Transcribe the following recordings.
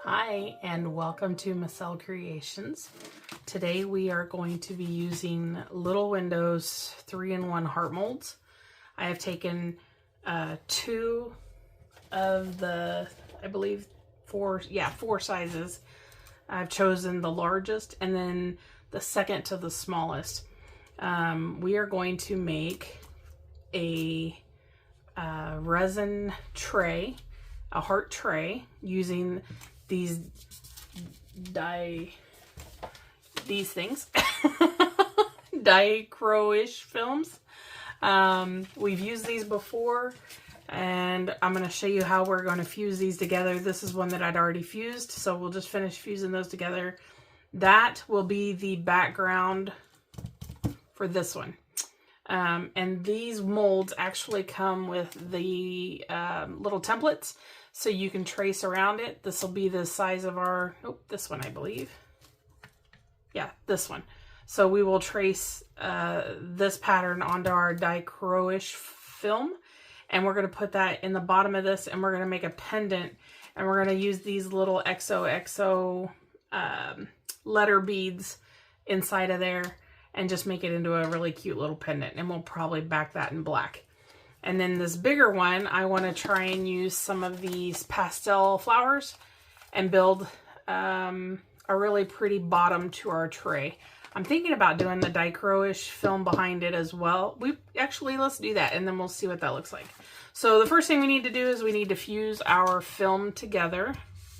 Hi, and welcome to Marcel Creations. Today we are going to be using Little Windows 3-in-1 heart molds. I have taken two of the, I believe four sizes. I've chosen the largest and then the second to the smallest. We are going to make a resin tray, a heart tray, using these things, dichro-ish films. We've used these before, and I'm going to show you how we're going to fuse these together. This is one that I'd already fused, so we'll just finish fusing those together. That will be the background for this one. And these molds actually come with the little templates, so you can trace around it. This will be the size of our, this one I believe. Yeah, this one. So we will trace this pattern onto our dichro-ish film, and we're going to put that in the bottom of this, and we're going to make a pendant, and we're going to use these little XOXO letter beads inside of there and just make it into a really cute little pendant, and we'll probably back that in black. And then this bigger one, I want to try and use some of these pastel flowers and build a really pretty bottom to our tray. I'm thinking about doing the dichro-ish film behind it as well. Let's do that, and then we'll see what that looks like. So the first thing we need to do is we need to fuse our film together.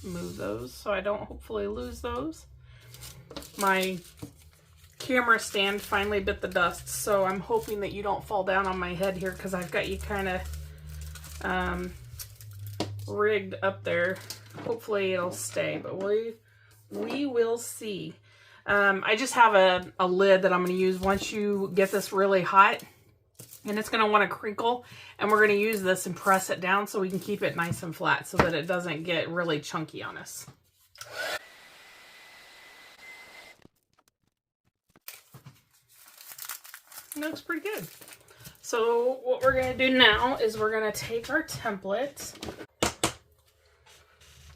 Move those so I don't hopefully lose those. My camera stand finally bit the dust, so I'm hoping that you don't fall down on my head here, because I've got you kind of rigged up there. Hopefully it'll stay, but we will see. I just have a lid that I'm going to use once you get this really hot, and it's going to want to crinkle, and we're going to use this and press it down so we can keep it nice and flat so that it doesn't get really chunky on us. It looks pretty good. So what we're going to do now is we're going to take our template,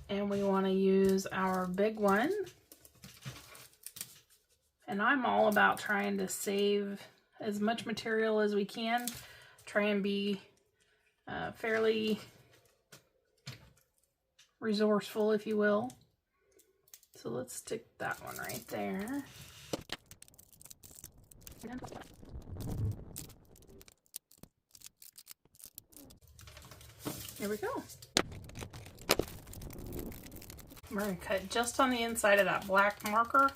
and we want to use our big one. And I'm all about trying to save as much material as we can. Try and be fairly resourceful, if you will. So let's stick that one right there. Here we go. We're going to cut just on the inside of that black marker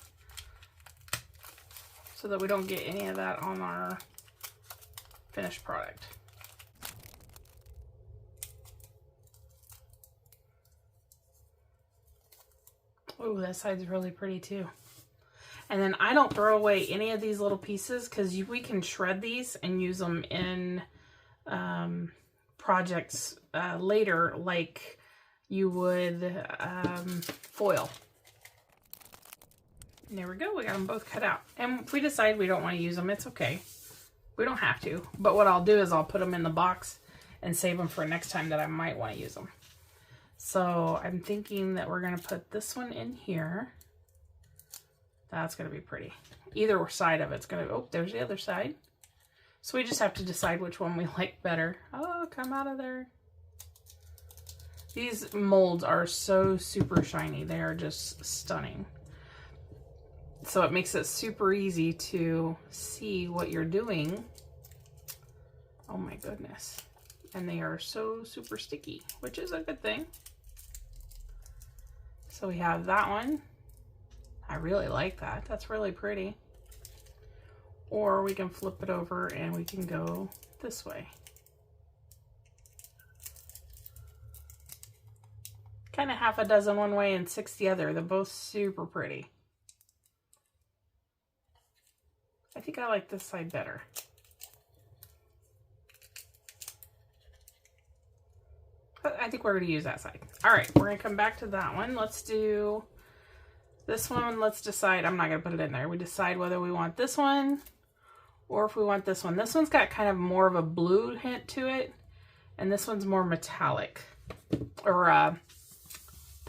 so that we don't get any of that on our finished product. Oh, that side's really pretty too. And then I don't throw away any of these little pieces, because we can shred these and use them in projects later, like you would foil. And there we go, we got them both cut out. And if we decide we don't want to use them, it's okay. We don't have to. But what I'll do is I'll put them in the box and save them for next time that I might want to use them. So I'm thinking that we're going to put this one in here. That's going to be pretty. Either side of it's going to, oh, there's the other side. So we just have to decide which one we like better. Oh, come out of there. These molds are so super shiny. They are just stunning. So it makes it super easy to see what you're doing. Oh my goodness. And they are so super sticky, which is a good thing. So we have that one. I really like that. That's really pretty. Or we can flip it over and we can go this way. Kind of half a dozen one way and 6 the other. They're both super pretty. I think I like this side better. But I think we're going to use that side. All right, we're going to come back to that one. Let's do this one. Let's decide. I'm not going to put it in there. We decide whether we want this one or if we want this one. This one's got kind of more of a blue hint to it, and this one's more metallic or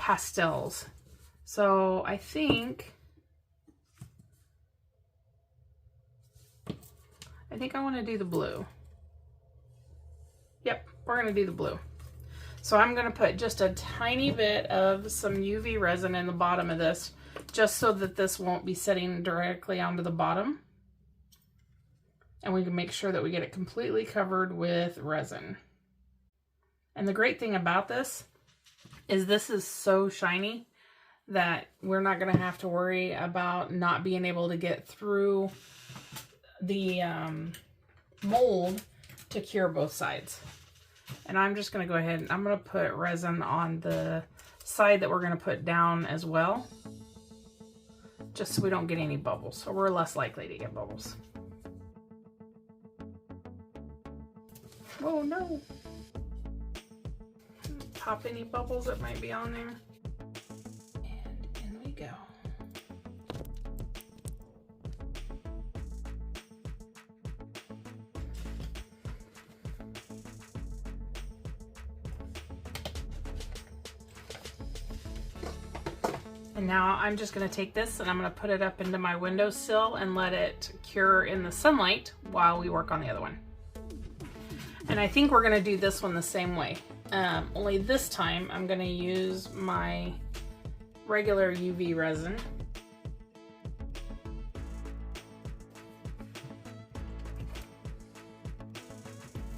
pastels. So I think I want to do the blue. Yep, we're going to do the blue. So I'm going to put just a tiny bit of some UV resin in the bottom of this, just so that this won't be sitting directly onto the bottom. And we can make sure that we get it completely covered with resin. And the great thing about this is so shiny that we're not going to have to worry about not being able to get through the mold to cure both sides. And I'm just going to go ahead and I'm going to put resin on the side that we're going to put down as well, just so we don't get any bubbles. So we're less likely to get bubbles. Oh no! Pop any bubbles that might be on there. And in we go. And now I'm just going to take this and I'm going to put it up into my windowsill and let it cure in the sunlight while we work on the other one. And I think we're going to do this one the same way. Only this time I'm going to use my regular UV resin.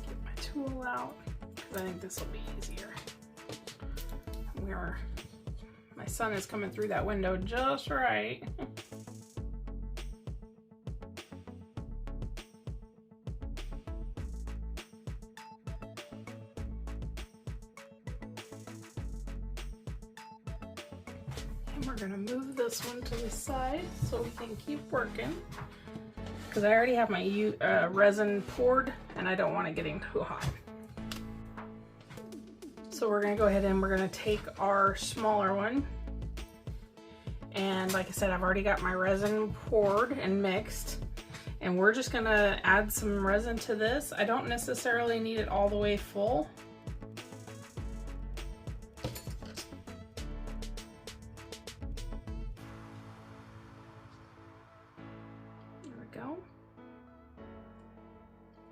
Get my tool out, because I think this will be easier. My sun is coming through that window just right. And we're gonna move this one to the side so we can keep working, because I already have my resin poured and I don't want it getting too hot. So we're gonna go ahead and we're gonna take our smaller one. And like I said, I've already got my resin poured and mixed. And we're just gonna add some resin to this. I don't necessarily need it all the way full. There we go.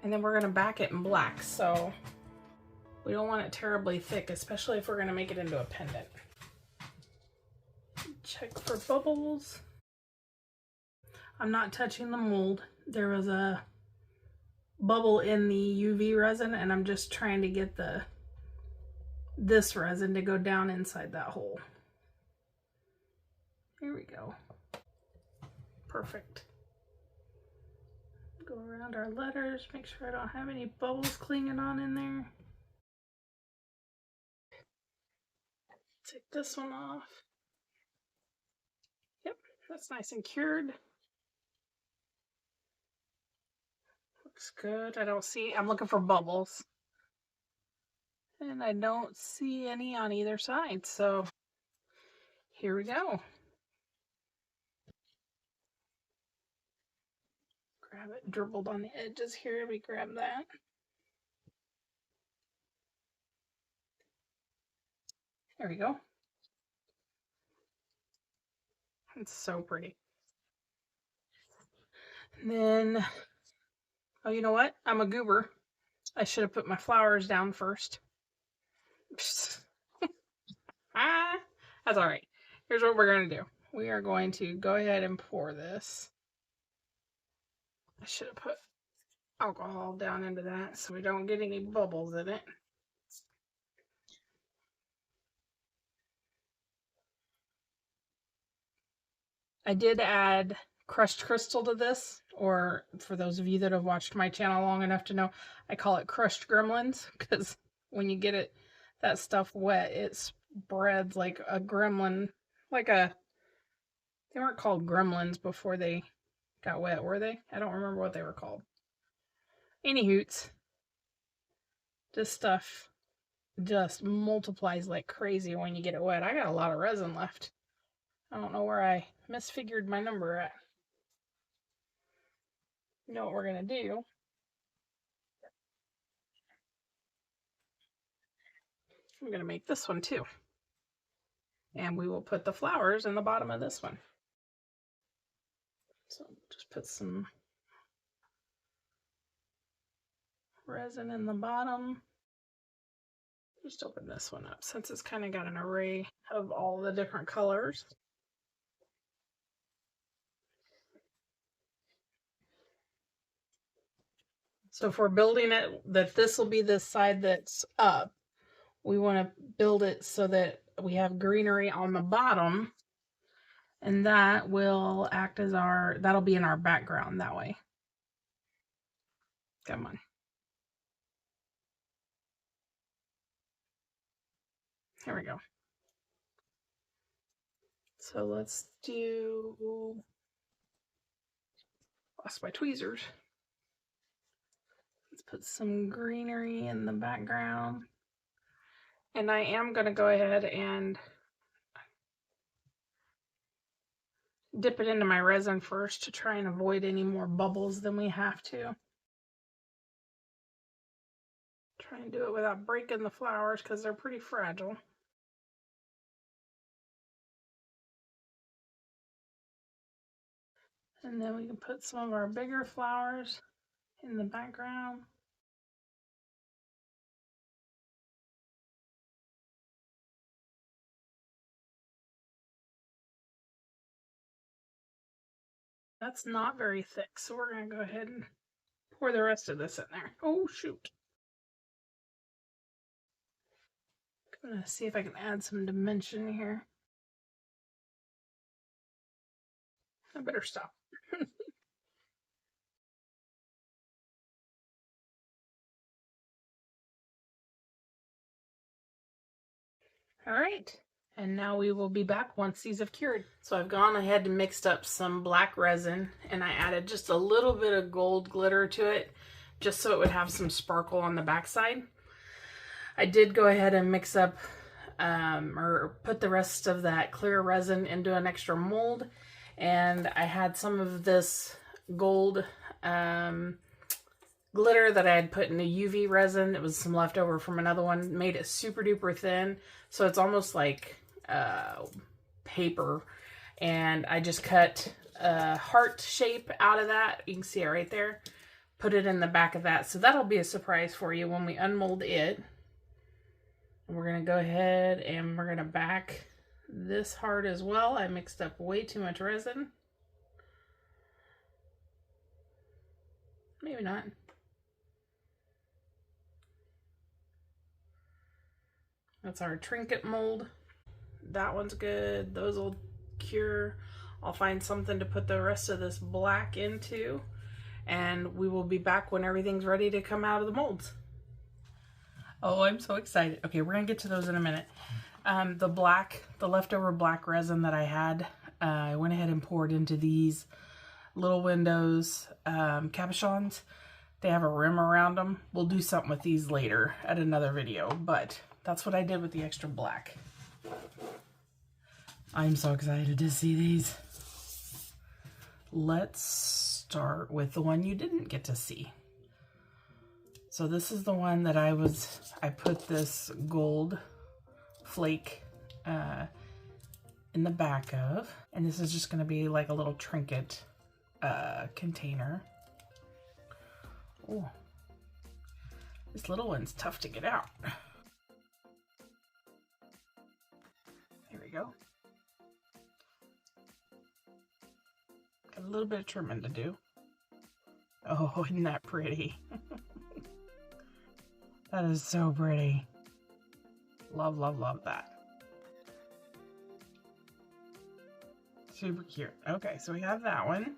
And then we're gonna back it in black. So we don't want it terribly thick, especially if we're gonna make it into a pendant. Check for bubbles. I'm not touching the mold. There was a bubble in the UV resin and I'm just trying to get this resin to go down inside that hole. Here we go. Perfect. Go around our letters, make sure I don't have any bubbles clinging on in there. Take this one off. Yep, that's nice and cured. Looks good. I'm looking for bubbles. And I don't see any on either side, so here we go. Grab it, dribbled on the edges here. We grab that. There we go. It's so pretty. And then, oh, you know what? I'm a goober. I should have put my flowers down first. That's all right. Here's what we're going to do. We are going to go ahead and pour this. I should have put alcohol down into that so we don't get any bubbles in it. I did add crushed crystal to this, or for those of you that have watched my channel long enough to know, I call it crushed gremlins, because when you get that stuff wet, it spreads like a gremlin, they weren't called gremlins before they got wet, were they? I don't remember what they were called. Any hoots. This stuff just multiplies like crazy when you get it wet. I got a lot of resin left. I don't know where I misfigured my number at. You know what we're going to do? I'm going to make this one too. And we will put the flowers in the bottom of this one. So just put some resin in the bottom. Just open this one up since it's kind of got an array of all the different colors. So if we're building it, that this will be the side that's up, we want to build it so that we have greenery on the bottom, and that will act as our, that'll be in our background that way. Come on. Here we go. So let's do, lost my tweezers. Let's put some greenery in the background. And I am going to go ahead and dip it into my resin first to try and avoid any more bubbles than we have to. Try and do it without breaking the flowers because they're pretty fragile. And then we can put some of our bigger flowers in the background. That's not very thick, so we're going to go ahead and pour the rest of this in there. Oh, shoot. I'm going to see if I can add some dimension here. I better stop. All right. And now we will be back once these have cured. So I've gone ahead and mixed up some black resin, and I added just a little bit of gold glitter to it, just so it would have some sparkle on the backside. I did go ahead and mix up or put the rest of that clear resin into an extra mold, and I had some of this gold glitter that I had put in a UV resin. It was some leftover from another one, made it super duper thin, so it's almost like paper. And I just cut a heart shape out of that. You can see it right there. Put it in the back of that, so that'll be a surprise for you when we unmold it. And we're gonna go ahead and we're gonna back this heart as well. I mixed up way too much resin. Maybe not. That's our Trinket mold. That one's good. Those will cure. I'll find something to put the rest of this black into, and we will be back when everything's ready to come out of the molds. Oh, I'm so excited. Okay, we're gonna get to those in a minute. The leftover black resin that I had, I went ahead and poured into these little windows, cabochons. They have a rim around them. We'll do something with these later at another video, but that's what I did with the extra black. I'm so excited to see these. Let's start with the one you didn't get to see. So this is the one that I put this gold flake in the back of, and this is just going to be like a little trinket container. Oh, this little one's tough to get out. Here we go. Got a little bit of trimming to do. Oh, isn't that pretty? That is so pretty. Love, love, love that. Super cute. Okay, so we have that one.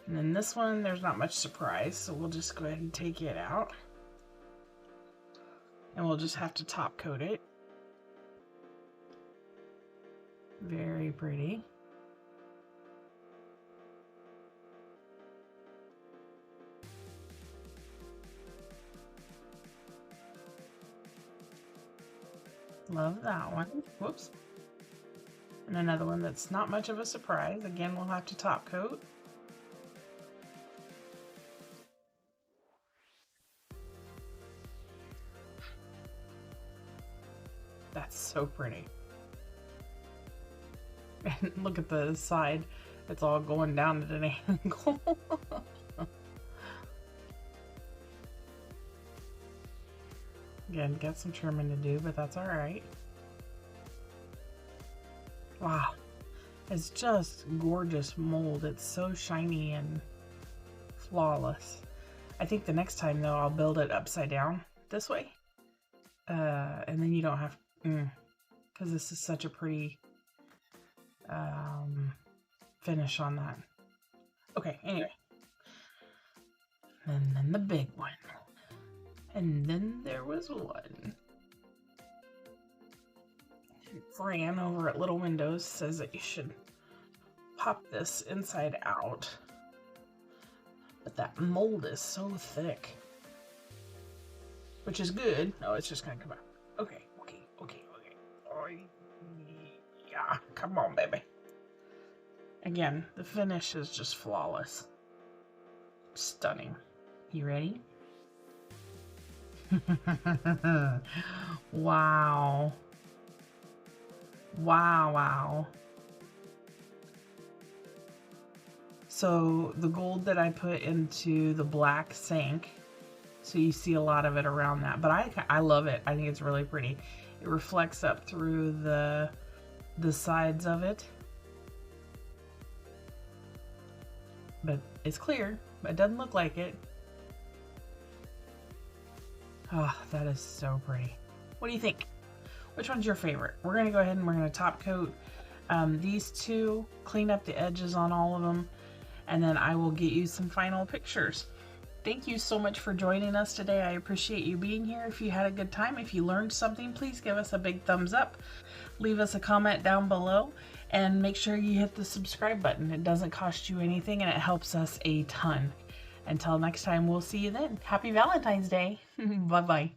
And then this one, there's not much surprise, so we'll just go ahead and take it out. And we'll just have to top coat it. Very pretty. Love that one. Whoops. And another one that's not much of a surprise. Again, we'll have to top coat. That's so pretty. And look at the side. It's all going down at an angle. Again, got some trimming to do, but that's all right. Wow. It's just gorgeous mold. It's so shiny and flawless. I think the next time though, I'll build it upside down this way. And then you don't have, because this is such a pretty finish on that. Okay, anyway. And then the big one. And then there was one. Fran over at Little Windows says that you should pop this inside out. But that mold is so thick. Which is good. No, it's just gonna come out. Okay. Oh, yeah, come on, baby. Again, the finish is just flawless. Stunning. You ready? Wow. Wow. So the gold that I put into the black sank, so you see a lot of it around that, but I love it. I think it's really pretty. It reflects up through the sides of it, but it's clear, but it doesn't look like it. Oh, that is so pretty. What do you think? Which one's your favorite? We're going to go ahead and we're going to top coat these two, clean up the edges on all of them, and then I will get you some final pictures. Thank you so much for joining us today. I appreciate you being here. If you had a good time, if you learned something, please give us a big thumbs up. Leave us a comment down below, and make sure you hit the subscribe button. It doesn't cost you anything, and it helps us a ton. Until next time, we'll see you then. Happy Valentine's Day. Bye-bye.